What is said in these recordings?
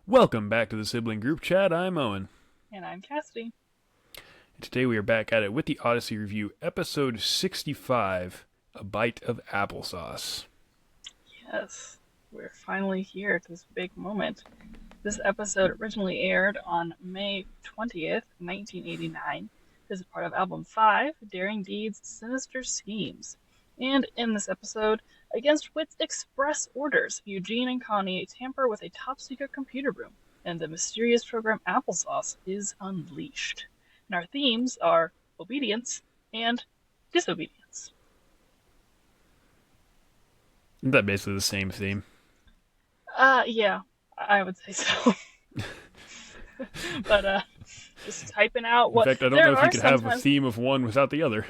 Welcome back to the Sibling Group Chat. I'm Owen. And I'm Cassidy. And today we are back at it with the Odyssey review, episode 65, A Bite of Applesauce. Yes, we're finally here at this big moment. This episode originally aired on May 20th, 1989. This is part of Album 5, Daring Deeds, Sinister Schemes. And in this episode, against Wit's express orders, Eugene and Connie tamper with a top-secret computer room, and the mysterious program Applesauce is unleashed. And our themes are obedience and disobedience. Isn't that basically the same theme? Yeah, I would say so. But just typing out In what fact, I don't there know if you are could have a sometimes. theme of one without the other.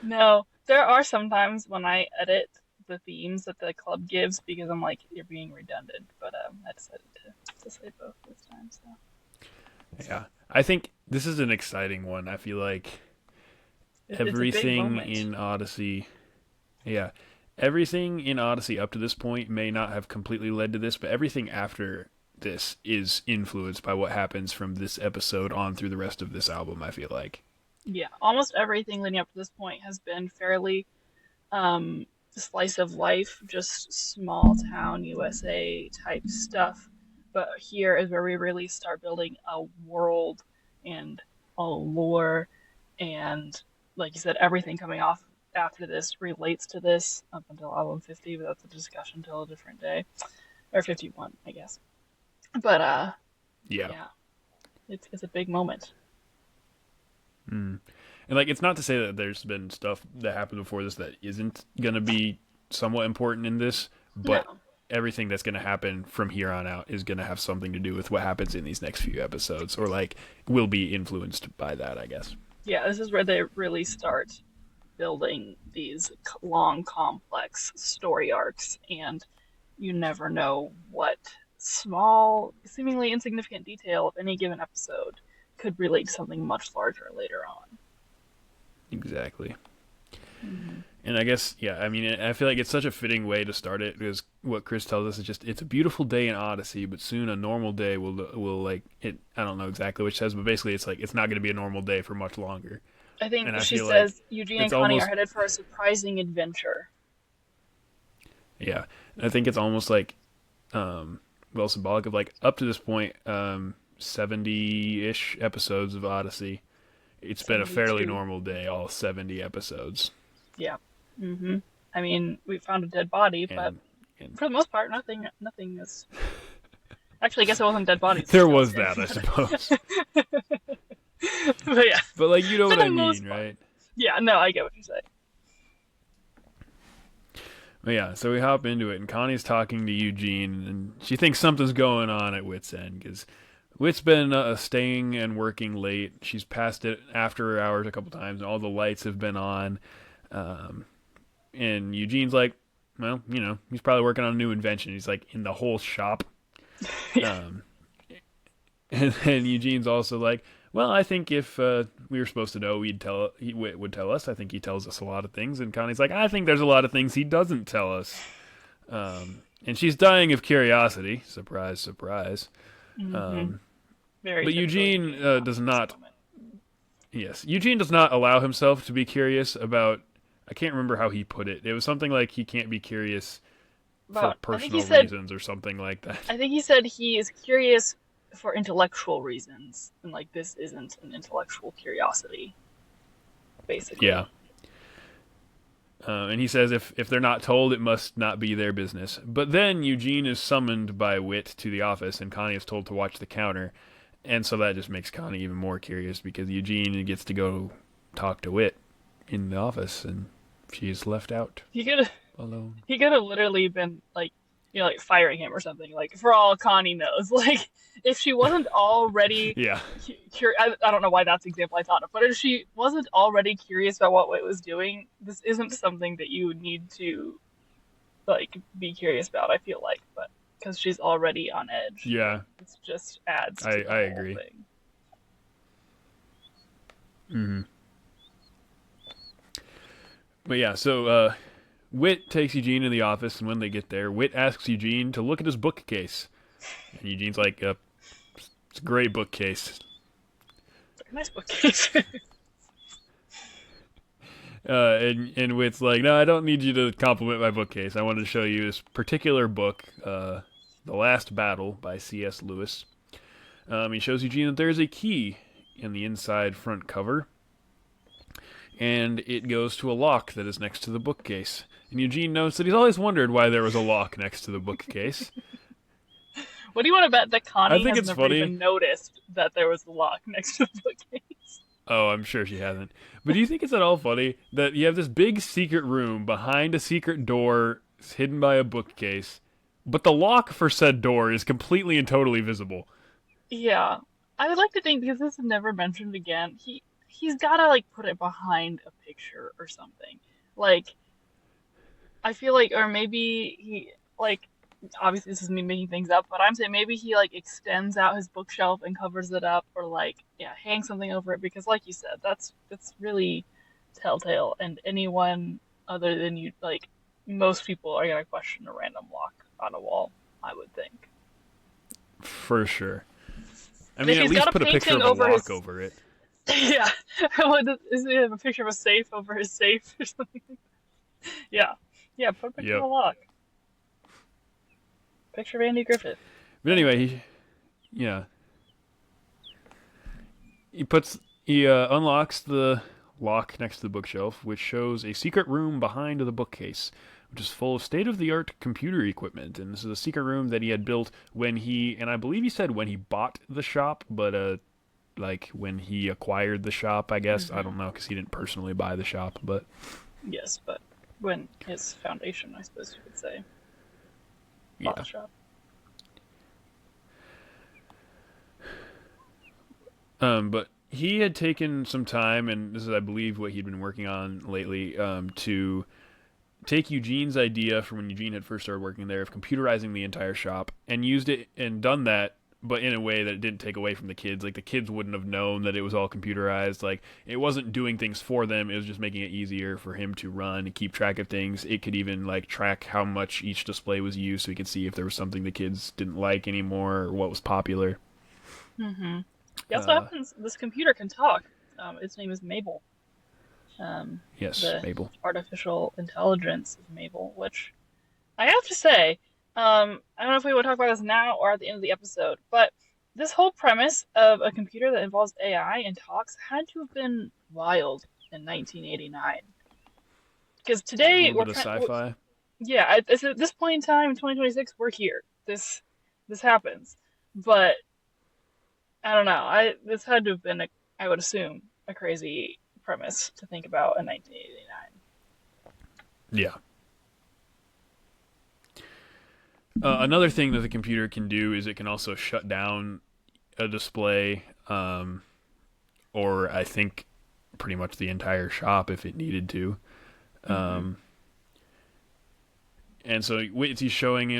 No, there are sometimes when I edit the themes that the club gives because I'm like, you're being redundant. But I decided to say both this time. So Yeah. I think this is an exciting one. I feel like it's a big everything moment. in Odyssey... Yeah. Everything in Odyssey up to this point may not have completely led to this, but everything after this is influenced by what happens from this episode on through the rest of this album, I feel like. Yeah, almost everything leading up to this point has been fairly slice of life, just small town USA type stuff. But here is where we really start building a world and a lore, and like you said, everything coming off after this relates to this up until album 50, but that's a discussion until a different day. Or 51, I guess. But Yeah. yeah, it's a big moment. Mm. And like, it's not to say that there's been stuff that happened before this that isn't gonna be somewhat important in this, but No. everything that's gonna happen from here on out is gonna have something to do with what happens in these next few episodes, or like will be influenced by that, I guess. Yeah, this is where they really start building these long, complex story arcs, and you never know what small, seemingly insignificant detail of any given episode could relate to something much larger later on. Exactly. Mm-hmm. And I guess, yeah, I mean, I feel like it's such a fitting way to start it because what Chris tells us is just it's a beautiful day in Odyssey, but soon a normal day will like it. I don't know exactly which says, but basically it's like it's not going to be a normal day for much longer. I And think I she feel like says Eugene and it's Connie are almost headed for a surprising adventure. yeah. I think it's almost like well symbolic of like up to this point 70-ish episodes of Odyssey. It's been a fairly 72. normal day, all 70 episodes, Yeah. Mm-hmm. I mean, we found a dead body, but and for the most part, nothing is. Actually, I guess it wasn't dead bodies. there That was was scary. that, I suppose. But yeah, But like you know for what the I most mean, part. right? Yeah, no, I get what you say. But yeah, so we hop into it, and Connie's talking to Eugene, and she thinks something's going on at Wit's End because Wit's been staying and working late. She's passed it after hours a couple times, and all the lights have been on. Um, and Eugene's like, well, you know, he's probably working on a new invention. He's like in the whole shop. Yeah. Um, and then Eugene's also like, well, I think if we were supposed to know, he would tell us. I think he tells us a lot of things. And Connie's like, I think there's a lot of things he doesn't tell us. And she's dying of curiosity. Surprise, surprise. Mm-hmm. Um, Very but typical Eugene Eugene does at this not. moment. Yes, Eugene does not allow himself to be curious about. I can't remember how he put it. It was something like he can't be curious for But I think he personal said, reasons or something like that. I think he said he is curious for intellectual reasons, and like this isn't an intellectual curiosity, Yeah. basically. And he says if they're not told, it must not be their business. But then Eugene is summoned by Wit to the office, and Connie is told to watch the counter. And so that just makes Connie even more curious because Eugene gets to go talk to Wit in the office, and she's left out He could alone. he could have literally been like, like firing him or something. Like for all Connie knows, like if she wasn't already Yeah. I don't know why that's the example I thought of, but if she wasn't already curious about what Wit was doing, this isn't something that you need to like be curious about. I feel like, but because she's already on edge, Yeah. it just adds to the I whole agree. thing. Hmm. But yeah, so Wit takes Eugene in the office, and when they get there, Wit asks Eugene to look at his bookcase. And Eugene's like, It's a great bookcase. Very nice bookcase. And Wit's like, no, I don't need you to compliment my bookcase. I wanted to show you this particular book, The Last Battle by C.S. Lewis. He shows Eugene that there's a key in the inside front cover, and it goes to a lock that is next to the bookcase. And Eugene notes that he's always wondered why there was a lock next to the bookcase. What do you want to bet that I Connie think has it's never funny. even noticed that there was a lock next to the bookcase? Oh, I'm sure she hasn't. But do you think it's at all funny that you have this big secret room behind a secret door hidden by a bookcase, but the lock for said door is completely and totally visible? Yeah. I would like to think because this is never mentioned again, he's gotta like put it behind a picture or something. Like I feel like or maybe he like obviously this is me making things up, but I'm saying maybe he like extends out his bookshelf and covers it up or like yeah, hangs something over it because like you said, that's really telltale and anyone other than you like most people are gonna question a random lock on a wall, I would think. For sure. I And if mean, at he's least got a put a picture painting of a over lock his over it. yeah, is it a picture of a safe over his safe or something? Yeah, yeah, put a picture of Yep. a lock. Picture of Andy Griffith. But anyway, yeah, he unlocks the lock next to the bookshelf, which shows a secret room behind the bookcase, which is full of state-of-the-art computer equipment. And this is a secret room that he had built when and I believe he said when he bought the shop, but like when he acquired the shop, I guess. I Hmm. don't know because he didn't personally buy the shop, but Yes, but when his foundation, I suppose you could say, bought the yeah. shop. But he had taken some time, and this is, I believe, what he'd been working on lately, to take Eugene's idea from when Eugene had first started working there of computerizing the entire shop and used it and done that, but in a way that it didn't take away from the kids. Like the kids wouldn't have known that it was all computerized. Like it wasn't doing things for them. It was just making it easier for him to run and keep track of things. It could even like track how much each display was used, so he could see if there was something the kids didn't like anymore or what was popular. Hmm. He also Uh, happens. This computer can talk. Its name is Mabel. Um, yes, the Mabel. artificial intelligence of Mabel, which I have to say, I don't know if we would talk about this now or at the end of the episode, but this whole premise of a computer that involves AI and talks had to have been wild in 1989. Because A today little we're bit of kind, sci-fi. yeah, at this point in time in 2026, we're here. This happens, but I don't know. I this had to have been, I would assume, a crazy premise to think about in 1989. Yeah. Another thing that the computer can do is it can also shut down a display, or I think pretty much the entire shop if it needed to. Hmm. Um, and so he's showing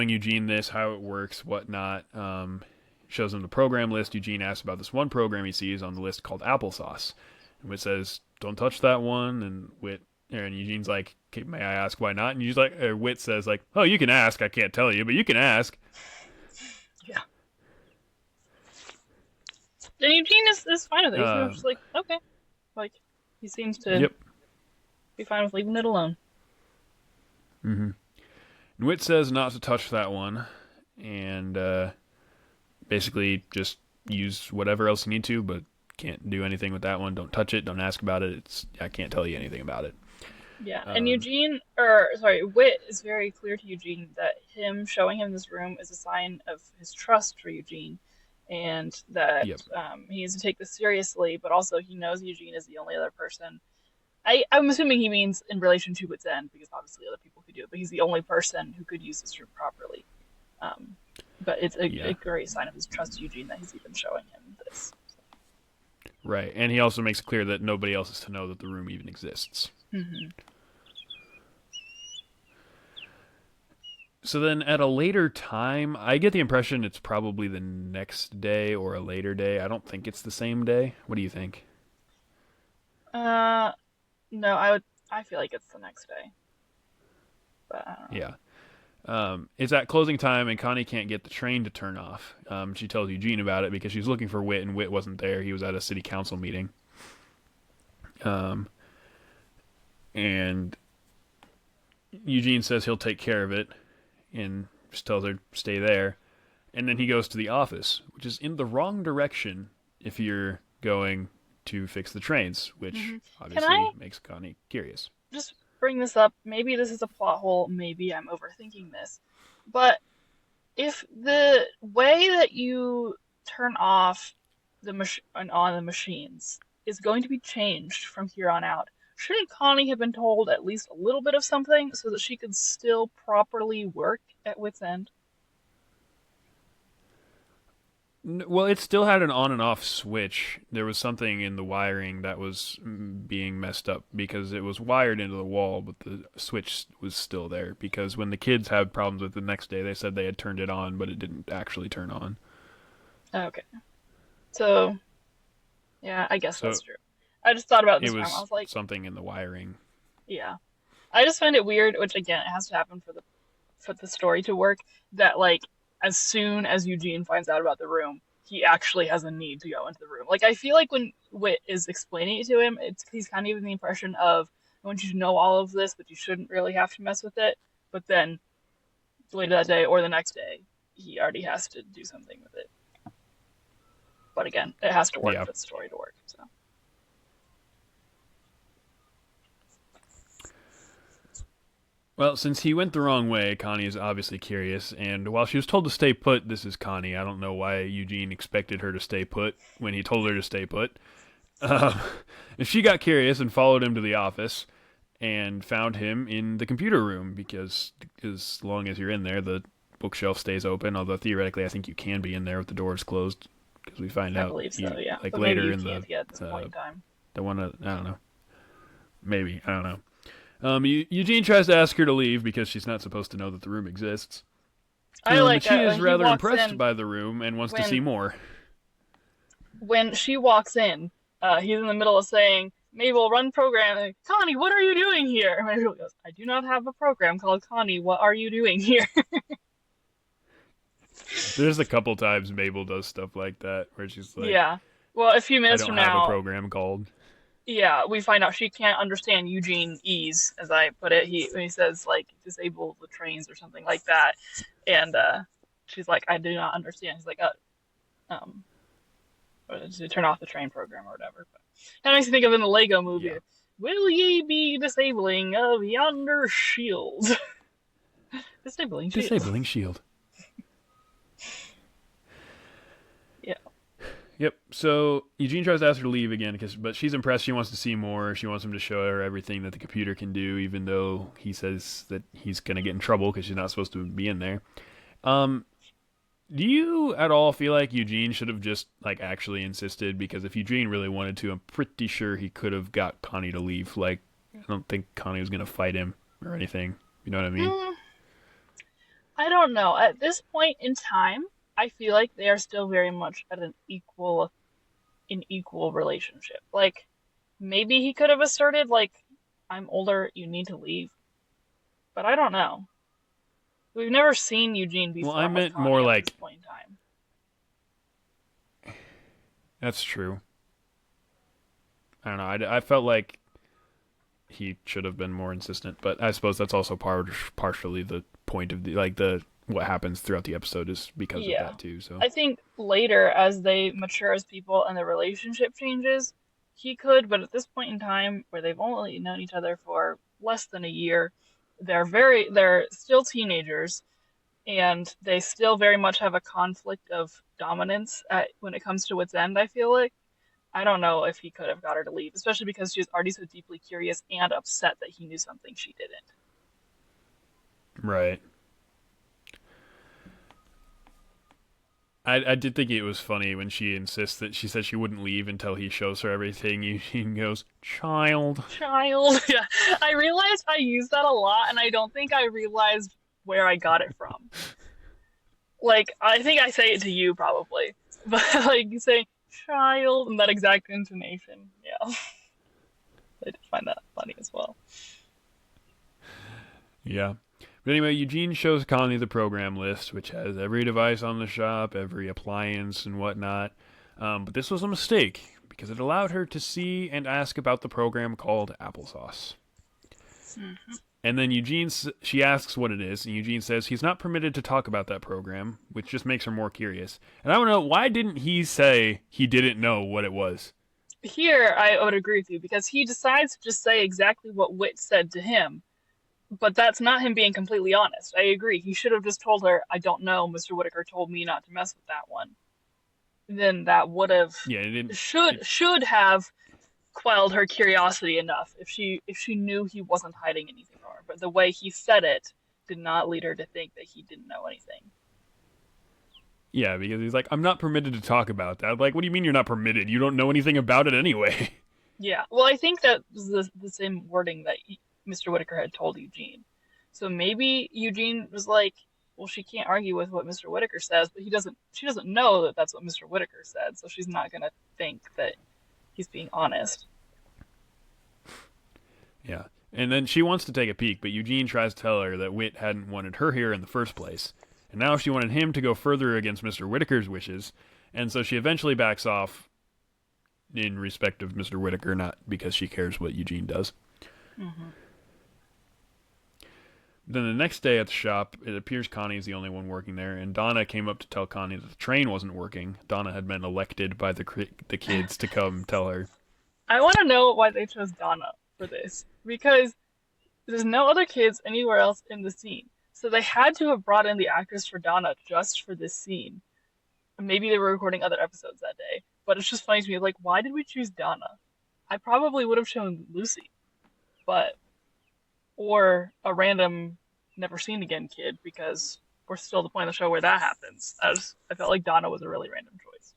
Eugene this, how it works, whatnot. Shows him the program list. Eugene asks about this one program he sees on the list called Applesauce, and Wit says, "Don't touch that one." And Eugene's like, "Okay, may I ask why not?" And Wit says like, "Oh, you can ask. I can't tell you, but you can ask." Yeah. And Eugene is fine with it. He's Uh, just like, okay. Like, he seems to yep. be fine with leaving it alone. Mm-hmm. And Wit says not to touch that one, and basically just use whatever else you need to, but can't do anything with that one. Don't touch it. Don't ask about it. I can't tell you anything about it. Yeah, and Um, Eugene, or sorry, Wit is very clear to Eugene that him showing him this room is a sign of his trust for Eugene, and that yep. he needs to take this seriously. But also, he knows Eugene is the only other person. I'm assuming he means in relation to Wit's End, because obviously other people could do it, but he's the only person who could use this room properly. Um, but it's a Yeah. great sign of his trust to Eugene that he's even showing him this. Right. And he also makes it clear that nobody else is to know that the room even exists. Hmm. So then at a later time, I get the impression it's probably the next day or a later day. I don't think it's the same day. What do you think? No, I would. I feel like it's the next day, but I don't know. Yeah. It's at closing time, and Connie can't get the train to turn off. She tells Eugene about it because she's looking for Whit, and Whit wasn't there. He was at a city council meeting. Um, and Eugene says he'll take care of it, and just tells her stay there. And then he goes to the office, which is in the wrong direction if you're going to fix the trains, which Can I obviously makes Connie curious. just bring this up? Maybe this is a plot hole. Maybe I'm overthinking this. But if the way that you turn off and on the machines is going to be changed from here on out, shouldn't Connie have been told at least a little bit of something so that she could still properly work at Wit's End? Well, it still had an on and off switch. There was something in the wiring that was being messed up because it was wired into the wall, but the switch was still there. Because when the kids had problems with it the next day, they said they had turned it on, but it didn't actually turn on. Okay. So, yeah, I guess So that's true. I just thought about it this wrong. I was was like, something in the wiring. yeah. I just find it weird, which again, it has to happen for the story to work, that like as soon as Eugene finds out about the room, he actually has a need to go into the room. Like I feel like when Wit is explaining it to him, he's kind of giving the impression of I want you to know all of this, but you shouldn't really have to mess with it. But then later that day or the next day, he already has to do something with it. But again, it has to work Yeah. for the story to work. So Well, since he went the wrong way, Connie is obviously curious, and while she was told to stay put, this is Connie. I don't know why Eugene expected her to stay put when he told her to stay put. Um, and she got curious and followed him to the office and found him in the computer room because as long as you're in there, the bookshelf stays open. Although theoretically, I think you can be in there with the doors closed because we find I out believe so, yeah. like But maybe later you in can't yet at this point in time. the one that, I don't know, maybe I don't know. Eugene tries to ask her to leave because she's not supposed to know that the room exists. I like But she is when he rather walks impressed in by the room and wants to see when more. when she walks in, he's in the middle of saying, Mabel, run program. And, Connie, what are you doing here? And Mabel goes, I do not have a program called Connie. What are you doing here? There's a couple times Mabel does stuff like that where she's like, Yeah. Well, a few I minutes don't from have a now, program called. yeah, we find out she can't understand Eugene E's, as I put it. He says like disable the trains or something like that, and she's like, I do not understand. He's like, um, to turn off the train program or whatever. But that makes me think of in the Lego movie. Yeah. Will ye be disabling of yonder shield? Disabling shield. Disabling shield. Yeah. Yep. So Eugene tries to ask her to leave again, but she's impressed. She wants to see more. She wants him to show her everything that the computer can do, even though he says that he's going to get in trouble because she's not supposed to be in there. Um, do you at all feel like Eugene should have just like actually insisted? Because if Eugene really wanted to, I'm pretty sure he could have got Connie to leave. Like, I don't think Connie was going to fight him or anything. You know what I mean? Mm, I don't know. At this point in time, I feel like they are still very much at an equal relationship. Like maybe he could have asserted like, I'm older, you need to leave. But I don't know. We've never seen Eugene be Well, I firm with meant more Connie up to like this point in time. that's true. I don't know. I felt like he should have been more insistent, but I suppose that's also partially the point of the what happens throughout the episode is because of Yeah. that too. So I think later, as they mature as people and the relationship changes, he could, but at this point in time, where they've only known each other for less than a year, they're still teenagers, and they still very much have a conflict of dominance when it comes to Wit's End, I feel like. I don't know if he could have got her to leave, especially because she was already so deeply curious and upset that he knew something she didn't. right. I did think it was funny when she insists that she says she wouldn't leave until he shows her everything. Eugene goes, "Child." Child. Yeah. I realized I use that a lot, and I don't think I realized where I got it from. Like, I think I say it to you probably, but like you say child in that exact intonation. Yeah. I did find that funny as well. Yeah. But anyway, Eugene shows Connie the program list, which has every device on the shop, every appliance, and whatnot. But this was a mistake because it allowed her to see and ask about the program called Applesauce. Mm-hmm. And then she asks what it is, and Eugene says he's not permitted to talk about that program, which just makes her more curious. And I want to know, why didn't he say he didn't know what it was? Here, I would agree with you because he decides to just say exactly what Wit said to him, but that's not him being completely honest. I agree. He should have just told her, "I don't know. Mr. Whitaker told me not to mess with that one." Then that would have Yeah, it didn't. should have quelled her curiosity enough if she knew he wasn't hiding anything from her. But the way he said it did not lead her to think that he didn't know anything. Yeah, because he's like, I'm not permitted to talk about that. Like, what do you mean you're not permitted? You don't know anything about it anyway. Yeah, well, I think that was the same wording that Mr. Whitaker had told Eugene. So maybe Eugene was like, well, she can't argue with what Mr. Whitaker says, but she doesn't know that that's what Mr. Whitaker said, so she's not going to think that he's being honest. Yeah. And then she wants to take a peek, but Eugene tries to tell her that Wit hadn't wanted her here in the first place. And now she wanted him to go further against Mr. Whitaker's wishes, and so she eventually backs off in respect of Mr. Whitaker, not because she cares what Eugene does. Mm-hmm. Then the next day at the shop, it appears Connie is the only one working there, and Donna came up to tell Connie that the train wasn't working. Donna had been elected by the kids to come tell her. I want to know why they chose Donna for this, because there's no other kids anywhere else in the scene. So they had to have brought in the actress for Donna just for this scene. Maybe they were recording other episodes that day, but it's just funny to me, like, why did we choose Donna? I probably would have chosen Lucy, but or a random never seen again kid, because we're still at the point of the show where that happens. I felt like Donna was a really random choice.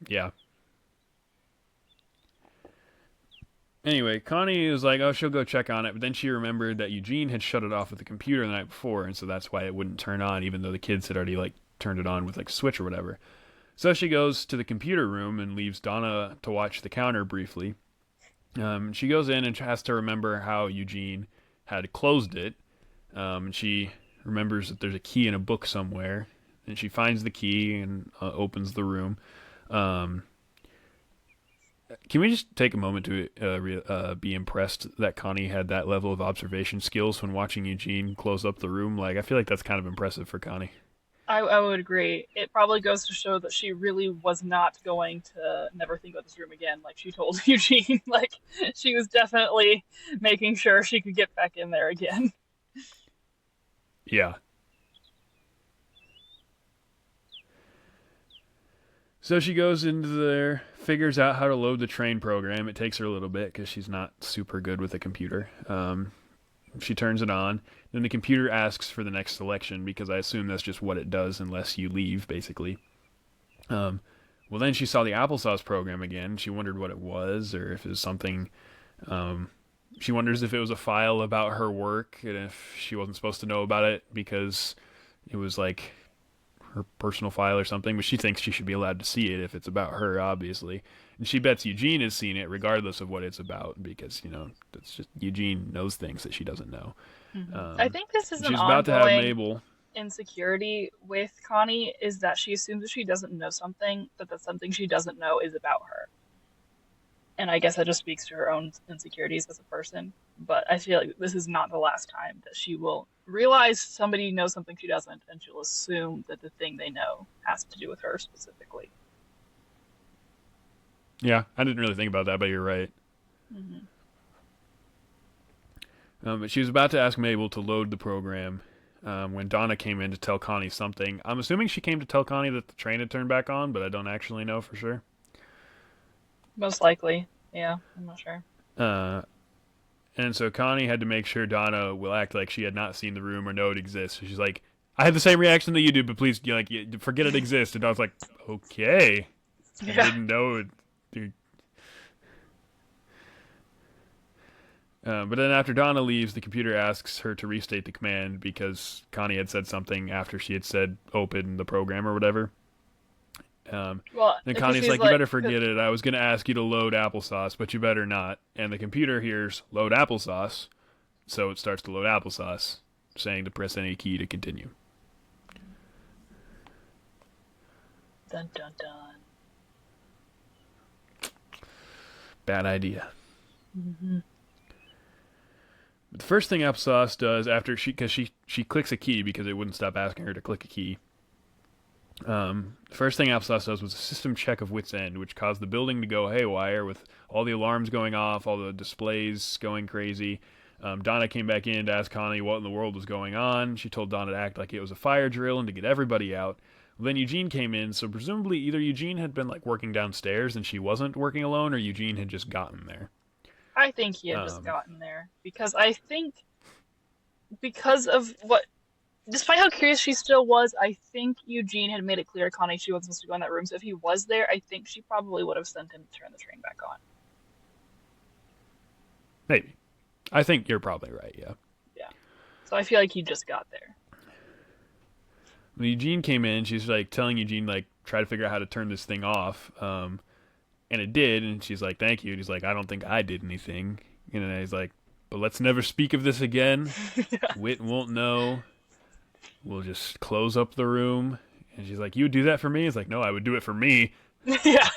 Yeah. Anyway, Connie was like, oh, she'll go check on it, but then she remembered that Eugene had shut it off with the computer the night before, and so that's why it wouldn't turn on, even though the kids had already, like, turned it on with, like, a switch or whatever. So she goes to the computer room and leaves Donna to watch the counter briefly. She goes in and has to remember how Eugene had closed it. And she remembers that there's a key in a book somewhere, and she finds the key and opens the room. Can we just take a moment to be impressed that Connie had that level of observation skills when watching Eugene close up the room? Like, I feel like that's kind of impressive for Connie. I would agree. It probably goes to show that she really was not going to never think about this room again, like she told Eugene. Like, she was definitely making sure she could get back in there again. Yeah. So she goes into there, figures out how to load the train program. It takes her a little bit because she's not super good with a computer. She turns it on. Then the computer asks for the next selection because I assume that's just what it does unless you leave, basically. Well, then she saw the applesauce program again. She wondered what it was, or if it was something. She wonders if it was a file about her work and if she wasn't supposed to know about it because it was like her personal file or something, but she thinks she should be allowed to see it if it's about her, obviously. And she bets Eugene has seen it regardless of what it's about because, that's just Eugene knows things that she doesn't know. Mm-hmm. I think this is an she's about to have Mabel. Insecurity with Connie is that she assumes that she doesn't know something, that something she doesn't know is about her. And I guess that just speaks to her own insecurities as a person. But I feel like this is not the last time that she will realize somebody knows something she doesn't, and she'll assume that the thing they know has to do with her specifically. Yeah, I didn't really think about that, but you're right. Mm-hmm. But she was about to ask Mabel to load the program when Donna came in to tell Connie something. I'm assuming she came to tell Connie that the train had turned back on, but I don't actually know for sure. Most likely. Yeah, I'm not sure. And so Connie had to make sure Donna will act like she had not seen the room or know it exists. So she's like, I had the same reaction that you do, but please, forget it exists. And I was like, okay. I didn't know it. Dude. But then after Donna leaves, the computer asks her to restate the command because Connie had said something after she had said open the program or whatever. Then Connie's like, you better forget it. I was going to ask you to load applesauce, but you better not. And the computer hears load applesauce. so it starts to load applesauce, saying to press any key to continue. Dun dun dun. Bad idea. Mm-hmm. But the first thing applesauce does after she clicks a key because it wouldn't stop asking her to click a key. The first thing applesauce does was a system check of Wit's End, which caused the building to go haywire with all the alarms going off, all the displays going crazy. Donna came back in to ask Connie what in the world was going on. She told Donna to act like it was a fire drill and to get everybody out. Well, then Eugene came in, so presumably either Eugene had been like working downstairs and she wasn't working alone, or Eugene had just gotten there. I think he had just Um, gotten there because I think because of what, despite how curious she still was, I think Eugene had made it clear to Connie she wasn't supposed to go in that room. So if he was there, I think she probably would have sent him to turn the train back on. Maybe. I think you're probably right, yeah. Yeah. So I feel like he just got there. When Eugene came in, she's like telling Eugene, like, try to figure out how to turn this thing off. And it did, and she's like, thank you. And he's like, I don't think I did anything. And he's like, but let's never speak of this again. Yeah. Wit won't know. We'll just close up the room. And she's like, you would do that for me? He's like, no, I would do it for me. Yeah.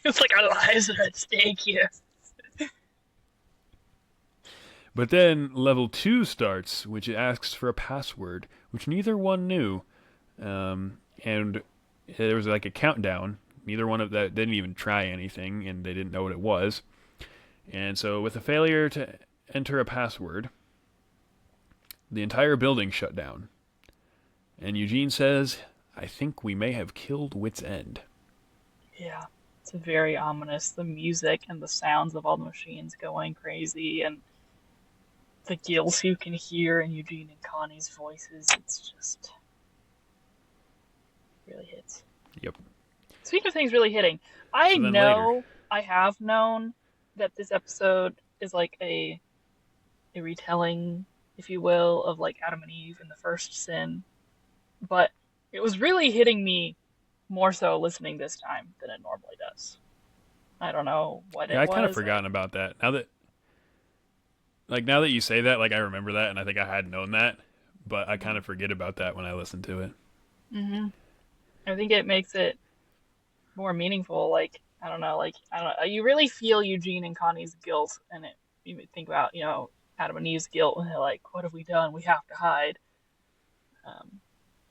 It's like our lives are at stake here. But then level 2 starts, which asks for a password, which neither one knew. And there was like a countdown. Neither one of that didn't even try anything, and they didn't know what it was. And so with a failure to enter a password, the entire building shut down. And Eugene says, I think we may have killed Wit's End. Yeah. It's very ominous. The music and the sounds of all the machines going crazy and the gills you can hear in Eugene and Connie's voices. It's just really hits. Yep. Speaking of things really hitting, I So then know later, I have known that this episode is like a retelling, if you will, of like Adam and Eve and the first sin, but it was really hitting me more so listening this time than it normally does. I don't know what yeah, it I kind of was. forgotten about that. Now that you say that, like I remember that, and I think I had known that, but I kind of forget about that when I listen to it. Mm-hmm. I think it makes it more meaningful. Like I don't know, you really feel Eugene and Connie's guilt, and it you think about Adam and Eve's guilt, and they're like, "What have we done? We have to hide."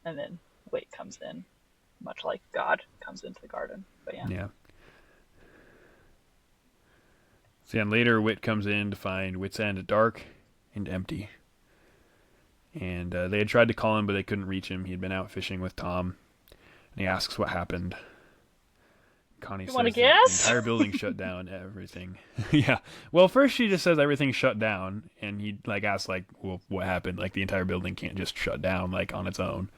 And then Wait comes in, much like God comes into the garden. But yeah. Yeah. So then later, Wit comes in to find Wit's End dark and empty. And they had tried to call him, but they couldn't reach him. He had been out fishing with Tom. And he asks what happened. Connie You says want to the guess? entire building shut down, everything. Yeah. Well, first she just says everything shut down, and he like asks like, well, what happened? Like the entire building can't just shut down like on its own.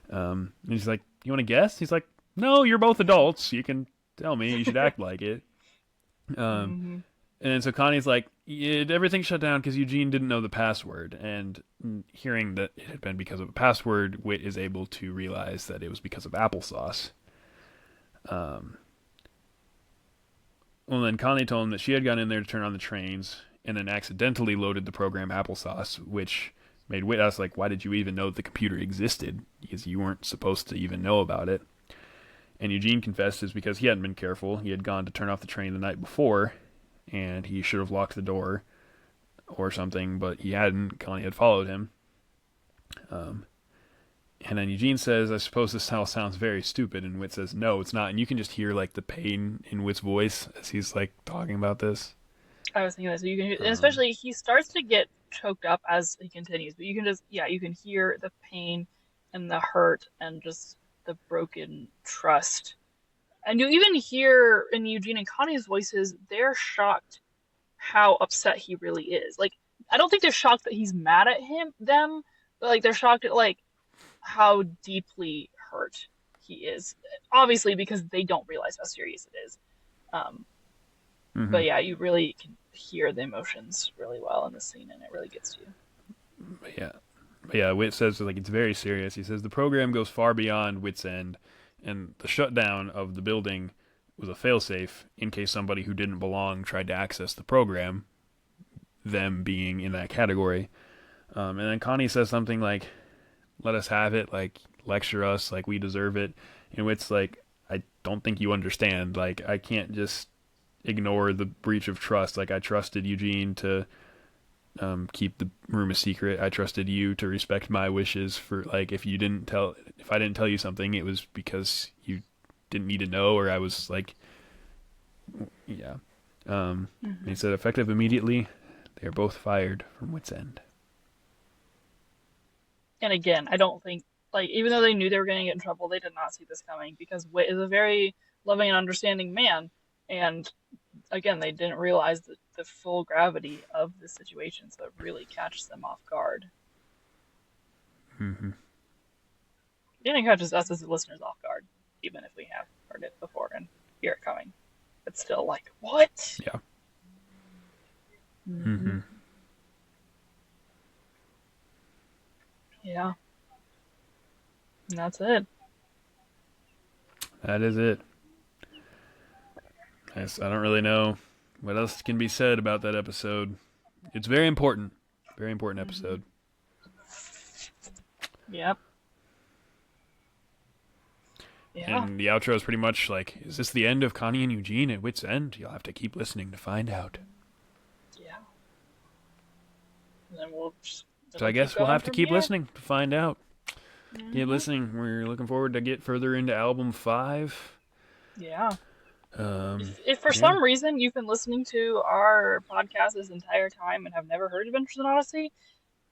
And he's like, you want to guess? He's like, no, you're both adults. You can tell me. You should act like it. Mm-hmm. And so Connie's like, everything shut down because Eugene didn't know the password. And hearing that it had been because of a password, Wit is able to realize that it was because of applesauce. Well, then Connie told him that she had gone in there to turn on the trains and then accidentally loaded the program applesauce, which made Wit ask, like, why did you even know that the computer existed? Because you weren't supposed to even know about it. And Eugene confessed it's because he hadn't been careful. He had gone to turn off the train the night before, and he should have locked the door or something, but he hadn't. Connie had followed him. And then Eugene says, I suppose this all sounds very stupid, and Wit says, no, it's not. And you can just hear, like, the pain in Wit's voice as he's, like, talking about this. I was thinking that, so you can, and especially he starts to get choked up as he continues, but you can just, you can hear the pain and the hurt and just the broken trust. And you even hear in Eugene and Connie's voices, they're shocked how upset he really is. Like, I don't think they're shocked that he's mad at them, but like they're shocked at like how deeply hurt he is. Obviously, because they don't realize how serious it is. But yeah, you really can hear the emotions really well in the scene, and it really gets to you. But yeah, Wit says like it's very serious. He says the program goes far beyond Wit's End, and the shutdown of the building was a failsafe in case somebody who didn't belong tried to access the program. them being in that category. And then Connie says something like, "Let us have it, like lecture us, like we deserve it." And it's like, I don't think you understand. Like, I can't just ignore the breach of trust. Like, I trusted Eugene to keep the room a secret. I trusted you to respect my wishes. For like, if I didn't tell you something, it was because you didn't need to know, or I was like, yeah. He said, effective immediately, they are both fired from Wits End. And again, I don't think, like, even though they knew they were going to get in trouble, they did not see this coming because Wit is a very loving and understanding man. And again, they didn't realize the full gravity of the situation, so it really catches them off guard. Mm-hmm. And it catches us as the listeners off guard, even if we have heard it before and hear it coming. It's still like, what? Yeah. Mm-hmm. Yeah. And that's it. That is it. I don't really know what else can be said about that episode. It's very important. Very important episode. Yep. Yeah. And the outro is pretty much like, is this the end of Connie and Eugene at Wits End? You'll have to keep listening to find out. Yeah. And then we'll just... So I guess we'll have to keep listening to find out. Mm-hmm. Keep listening. We're looking forward to get further into album 5. Yeah. If for some reason you've been listening to our podcast this entire time and have never heard Adventures in Odyssey,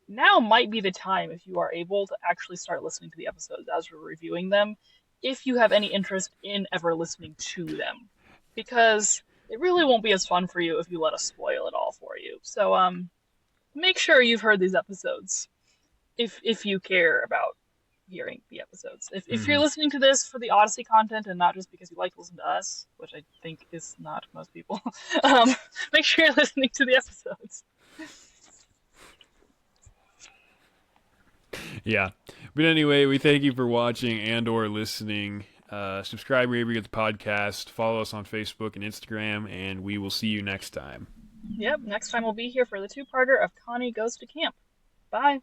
now might be the time, if you are able, to actually start listening to the episodes as we're reviewing them, if you have any interest in ever listening to them. Because it really won't be as fun for you if you let us spoil it all for you. So, make sure you've heard these episodes if you care about hearing the episodes. If you're listening to this for the Odyssey content and not just because you like to listen to us, which I think is not most people, make sure you're listening to the episodes. Yeah. But anyway, we thank you for watching and or listening. Subscribe wherever you get the podcast. Follow us on Facebook and Instagram, and we will see you next time. Yep, next time we'll be here for the 2-parter of Connie Goes to Camp. Bye.